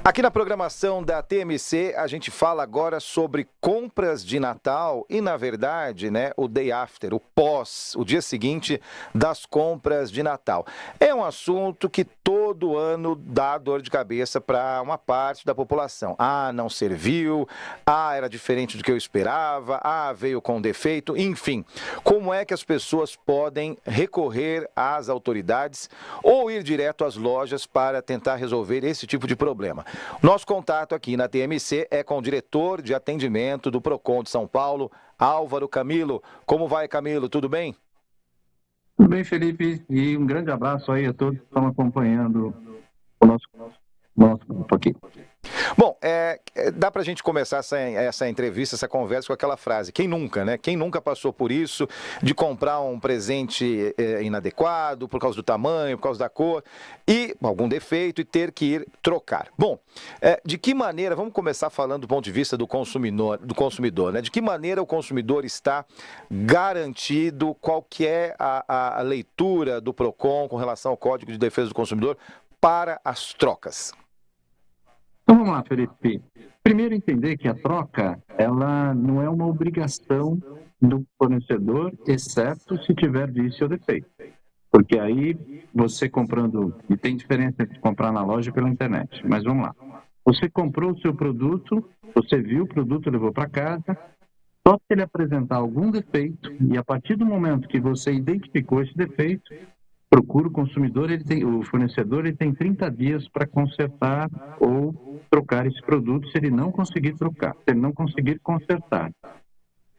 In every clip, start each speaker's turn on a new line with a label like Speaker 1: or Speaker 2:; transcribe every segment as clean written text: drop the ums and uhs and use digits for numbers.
Speaker 1: Aqui na programação da TMC, a gente fala agora sobre compras de Natal e, na verdade, né, o day after, o pós, o dia seguinte das compras de Natal. É um assunto que todo ano dá dor de cabeça para uma parte da população. Ah, não serviu, ah, era diferente do que eu esperava, ah, veio com defeito, enfim. Como é que as pessoas podem recorrer às autoridades ou ir direto às lojas para tentar resolver esse tipo de problema? Nosso contato aqui na TMC é com o diretor de atendimento do Procon de São Paulo, Álvaro Camilo. Como vai, Camilo? Tudo bem?
Speaker 2: Tudo bem, Felipe? E um grande abraço aí a todos que estão acompanhando o nosso grupo aqui.
Speaker 1: Bom, dá para a gente começar essa entrevista, essa conversa com aquela frase: quem nunca, né? Quem nunca passou por isso, de comprar um presente inadequado, por causa do tamanho, por causa da cor, e algum defeito, e ter que ir trocar. Bom, de que maneira, vamos começar falando do ponto de vista do consumidor, né? De que maneira o consumidor está garantido, qual que é a leitura do Procon com relação ao Código de Defesa do Consumidor para as trocas?
Speaker 2: Então vamos lá, Felipe. Primeiro entender que a troca, ela não é uma obrigação do fornecedor, exceto se tiver vício ou defeito. Porque aí você comprando, e tem diferença entre comprar na loja e pela internet, mas vamos lá. Você comprou o seu produto, você viu o produto, levou para casa, só se ele apresentar algum defeito, e a partir do momento que você identificou esse defeito, procura o consumidor, o fornecedor, ele tem 30 dias para consertar ou trocar esse produto se ele não conseguir trocar, se ele não conseguir consertar.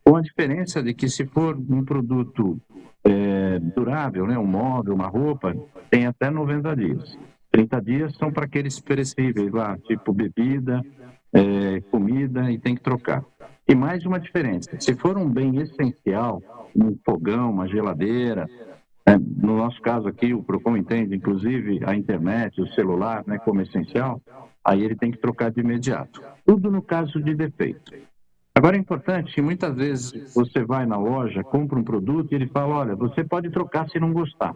Speaker 2: Com a diferença de que se for um produto durável, né, um móvel, uma roupa, tem até 90 dias. 30 dias são para aqueles perecíveis lá, tipo bebida, comida, e tem que trocar. E mais uma diferença, se for um bem essencial, um fogão, uma geladeira, no nosso caso aqui, o Procon entende, inclusive, a internet, o celular, né, como essencial, aí ele tem que trocar de imediato. Tudo no caso de defeito. Agora é importante que muitas vezes você vai na loja, compra um produto e ele fala, olha, você pode trocar se não gostar.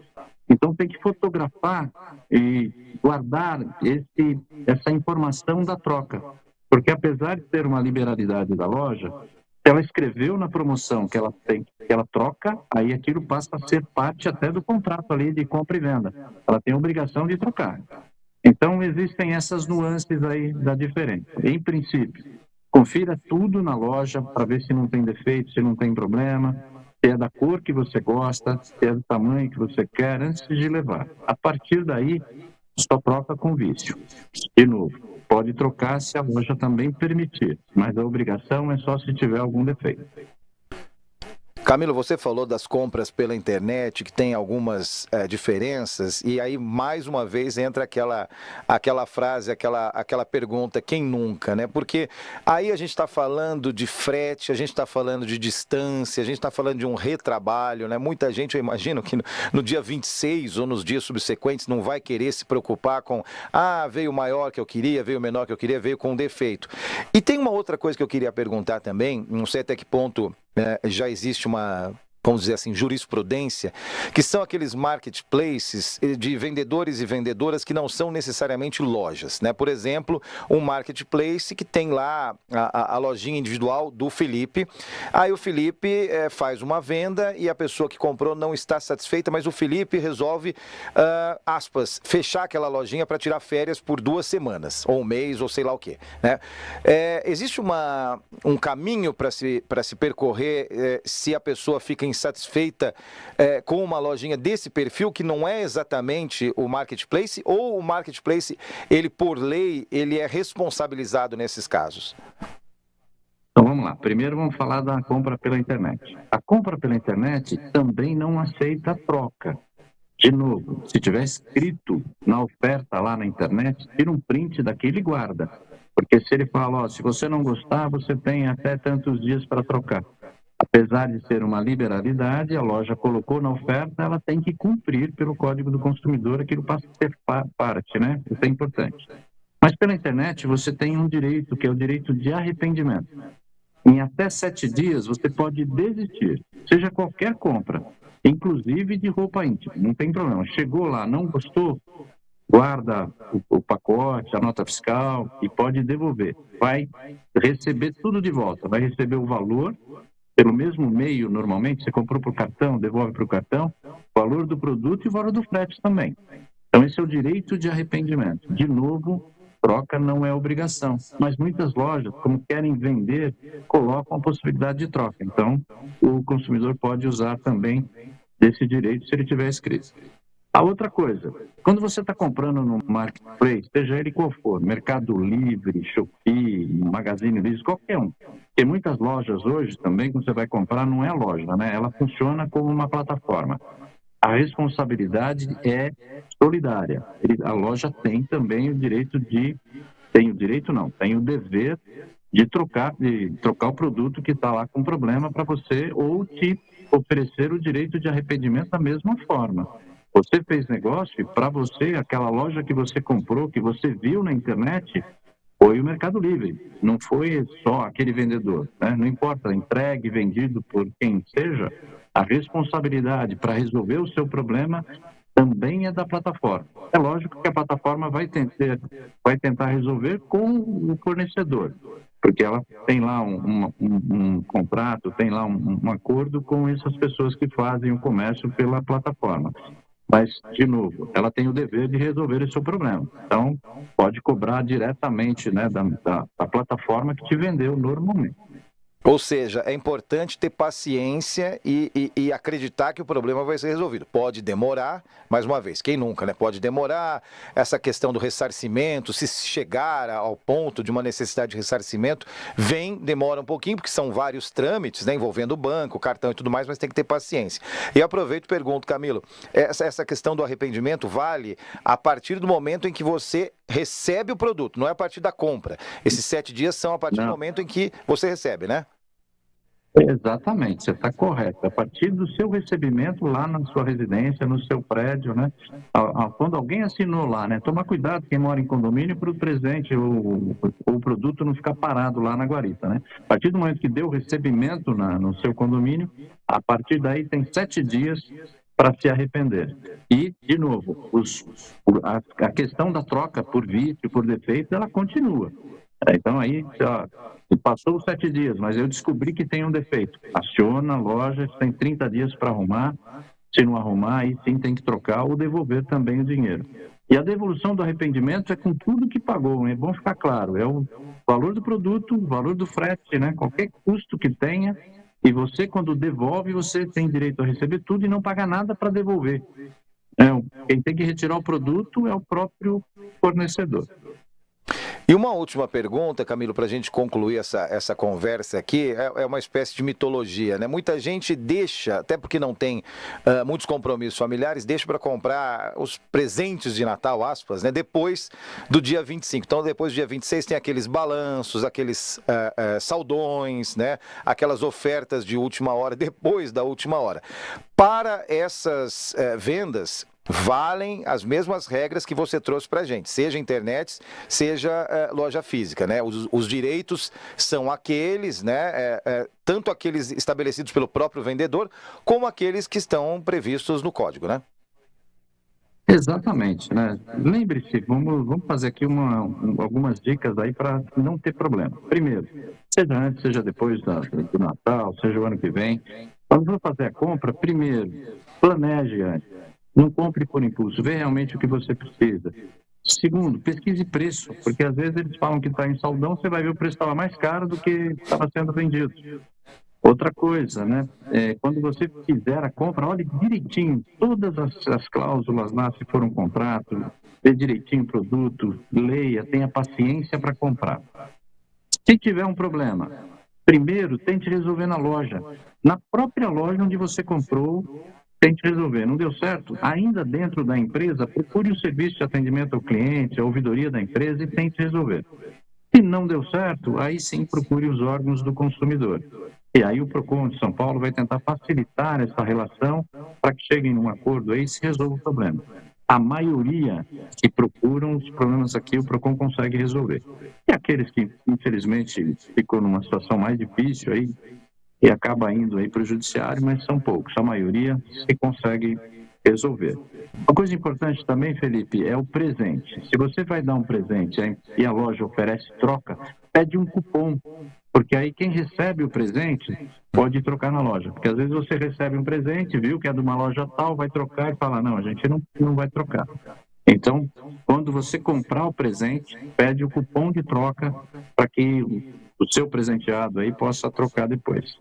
Speaker 2: Então tem que fotografar e guardar essa informação da troca. Porque apesar de ter uma liberalidade da loja, se ela escreveu na promoção que ela troca, aí aquilo passa a ser parte até do contrato ali de compra e venda. Ela tem a obrigação de trocar. Então, existem essas nuances aí da diferença. Em princípio, confira tudo na loja para ver se não tem defeito, se não tem problema, se é da cor que você gosta, se é do tamanho que você quer, antes de levar. A partir daí, só troca com vício. De novo, pode trocar se a loja também permitir, mas a obrigação é só se tiver algum defeito.
Speaker 1: Camilo, você falou das compras pela internet, que tem algumas diferenças, e aí mais uma vez entra aquela frase, aquela pergunta, quem nunca, né? Porque aí a gente está falando de frete, a gente está falando de distância, a gente está falando de um retrabalho, né? Muita gente, eu imagino que no dia 26 ou nos dias subsequentes não vai querer se preocupar com, veio maior que eu queria, veio menor que eu queria, veio com defeito. E tem uma outra coisa que eu queria perguntar também, não sei até que ponto já existe uma, vamos dizer assim, jurisprudência, que são aqueles marketplaces de vendedores e vendedoras que não são necessariamente lojas, né? Por exemplo, um marketplace que tem lá a lojinha individual do Felipe, aí o Felipe faz uma venda e a pessoa que comprou não está satisfeita, mas o Felipe resolve, aspas, fechar aquela lojinha para tirar férias por 2 semanas, ou um mês, ou sei lá o quê, né? Existe um caminho para se percorrer se a pessoa fica insatisfeita com uma lojinha desse perfil, que não é exatamente o marketplace, ou o marketplace, ele por lei, ele é responsabilizado nesses casos?
Speaker 2: Então vamos lá, primeiro vamos falar da compra pela internet. A compra pela internet também não aceita troca. De novo, se tiver escrito na oferta lá na internet, tira um print daquele e guarda. Porque se ele fala, se você não gostar, você tem até tantos dias para trocar. Apesar de ser uma liberalidade, a loja colocou na oferta, ela tem que cumprir pelo Código do Consumidor, aquilo passa a ser parte, né? Isso é importante. Mas pela internet você tem um direito, que é o direito de arrependimento. Em até 7 dias você pode desistir, seja qualquer compra, inclusive de roupa íntima, não tem problema. Chegou lá, não gostou, guarda o pacote, a nota fiscal e pode devolver. Vai receber tudo de volta, vai receber o valor pelo mesmo meio, normalmente, você comprou por cartão, devolve para o cartão, o valor do produto e o valor do frete também. Então, esse é o direito de arrependimento. De novo, troca não é obrigação, mas muitas lojas, como querem vender, colocam a possibilidade de troca. Então, o consumidor pode usar também desse direito se ele tiver escrito. A outra coisa, quando você está comprando no marketplace, seja ele qual for, Mercado Livre, Shopee, Magazine Luiza, qualquer um, tem muitas lojas hoje também, quando você vai comprar, não é loja, né? Ela funciona como uma plataforma. A responsabilidade é solidária. A loja tem também o direito tem o dever de trocar o produto que está lá com problema para você ou te oferecer o direito de arrependimento da mesma forma. Você fez negócio, para você, aquela loja que você comprou, que você viu na internet, foi o Mercado Livre, não foi só aquele vendedor, né? Não importa, entregue, vendido por quem seja, a responsabilidade para resolver o seu problema também é da plataforma. É lógico que a plataforma vai tentar resolver com o fornecedor, porque ela tem lá um contrato, tem lá um acordo com essas pessoas que fazem o comércio pela plataforma. Mas, de novo, ela tem o dever de resolver esse seu problema. Então, pode cobrar diretamente, né, da plataforma que te vendeu normalmente.
Speaker 1: Ou seja, é importante ter paciência e acreditar que o problema vai ser resolvido. Pode demorar, mais uma vez, quem nunca, né? Pode demorar, essa questão do ressarcimento, se chegar ao ponto de uma necessidade de ressarcimento, demora um pouquinho, porque são vários trâmites, né, envolvendo o banco, cartão e tudo mais, mas tem que ter paciência. E aproveito e pergunto, Camilo, essa questão do arrependimento vale a partir do momento em que você recebe o produto, não é a partir da compra. Esses 7 dias são a partir do momento em que você recebe, né?
Speaker 2: Exatamente, você está correto. A partir do seu recebimento lá na sua residência, no seu prédio, né? Quando alguém assinou lá, né? Toma cuidado quem mora em condomínio para o presente ou o produto não ficar parado lá na guarita, né? A partir do momento que deu o recebimento no seu condomínio, a partir daí tem 7 dias para se arrepender. E, de novo, a questão da troca por vício, por defeito, ela continua. Então, aí, passou os 7 dias, mas eu descobri que tem um defeito. Aciona a loja, tem 30 dias para arrumar. Se não arrumar, aí sim tem que trocar ou devolver também o dinheiro. E a devolução do arrependimento é com tudo que pagou, é bom ficar claro. É o valor do produto, o valor do frete, né? Qualquer custo que tenha. E você, quando devolve, você tem direito a receber tudo e não paga nada para devolver. Quem tem que retirar o produto é o próprio fornecedor.
Speaker 1: E uma última pergunta, Camilo, para a gente concluir essa conversa aqui, é uma espécie de mitologia, né? Muita gente deixa, até porque não tem muitos compromissos familiares, deixa para comprar os presentes de Natal, aspas, né? Depois do dia 25. Então, depois do dia 26 tem aqueles balanços, aqueles saldões, né? Aquelas ofertas de última hora, depois da última hora. Para essas vendas, valem as mesmas regras que você trouxe para a gente, seja internet, seja loja física, né? Os direitos são aqueles, né? Tanto aqueles estabelecidos pelo próprio vendedor, como aqueles que estão previstos no código, né?
Speaker 2: Exatamente, né? Lembre-se, vamos fazer aqui algumas dicas aí para não ter problema. Primeiro, seja antes, seja depois do Natal, seja o ano que vem, quando for fazer a compra, primeiro, planeje antes. Não compre por impulso, vê realmente o que você precisa. Segundo, pesquise preço, porque às vezes eles falam que está em saldão, você vai ver o preço estava mais caro do que estava sendo vendido. Outra coisa, né? Quando você fizer a compra, olhe direitinho todas as cláusulas lá, se for um contrato, vê direitinho o produto, leia, tenha paciência para comprar. Se tiver um problema, primeiro tente resolver na loja. Na própria loja onde você comprou, tente resolver. Não deu certo? Ainda dentro da empresa, procure o serviço de atendimento ao cliente, a ouvidoria da empresa e tente resolver. Se não deu certo, aí sim procure os órgãos do consumidor. E aí o PROCON de São Paulo vai tentar facilitar essa relação para que cheguem num acordo aí e se resolva o problema. A maioria que procuram os problemas aqui, o PROCON consegue resolver. E aqueles que, infelizmente, ficou numa situação mais difícil aí, e acaba indo aí para o judiciário, mas são poucos. A maioria se consegue resolver. Uma coisa importante também, Felipe, é o presente. Se você vai dar um presente e a loja oferece troca, pede um cupom, porque aí quem recebe o presente pode trocar na loja. Porque às vezes você recebe um presente, viu que é de uma loja tal, vai trocar e fala, não, a gente não vai trocar. Então, quando você comprar o presente, pede o cupom de troca para que o seu presenteado aí possa trocar depois.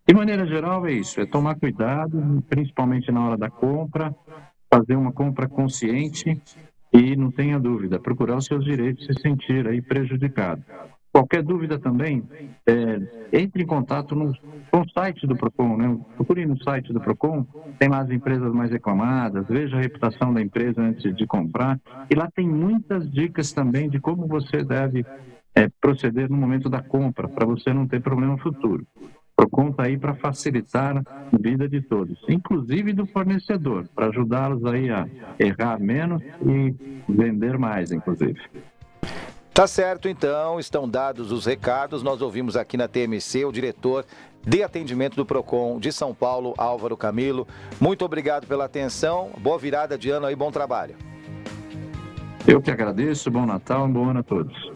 Speaker 2: De maneira geral, é isso, é tomar cuidado, principalmente na hora da compra, fazer uma compra consciente e, não tenha dúvida, procurar os seus direitos e se sentir aí prejudicado. Qualquer dúvida também, entre em contato com o site do PROCON, né? Procure no site do PROCON, tem lá as empresas mais reclamadas, veja a reputação da empresa antes de comprar, e lá tem muitas dicas também de como você deve proceder no momento da compra, para você não ter problema futuro. O PROCON está aí para facilitar a vida de todos, inclusive do fornecedor, para ajudá-los aí a errar menos e vender mais, inclusive.
Speaker 1: Tá certo, então, estão dados os recados. Nós ouvimos aqui na TMC o diretor de atendimento do PROCON de São Paulo, Álvaro Camilo. Muito obrigado pela atenção, boa virada de ano aí, bom trabalho.
Speaker 2: Eu que agradeço, bom Natal, um bom ano a todos.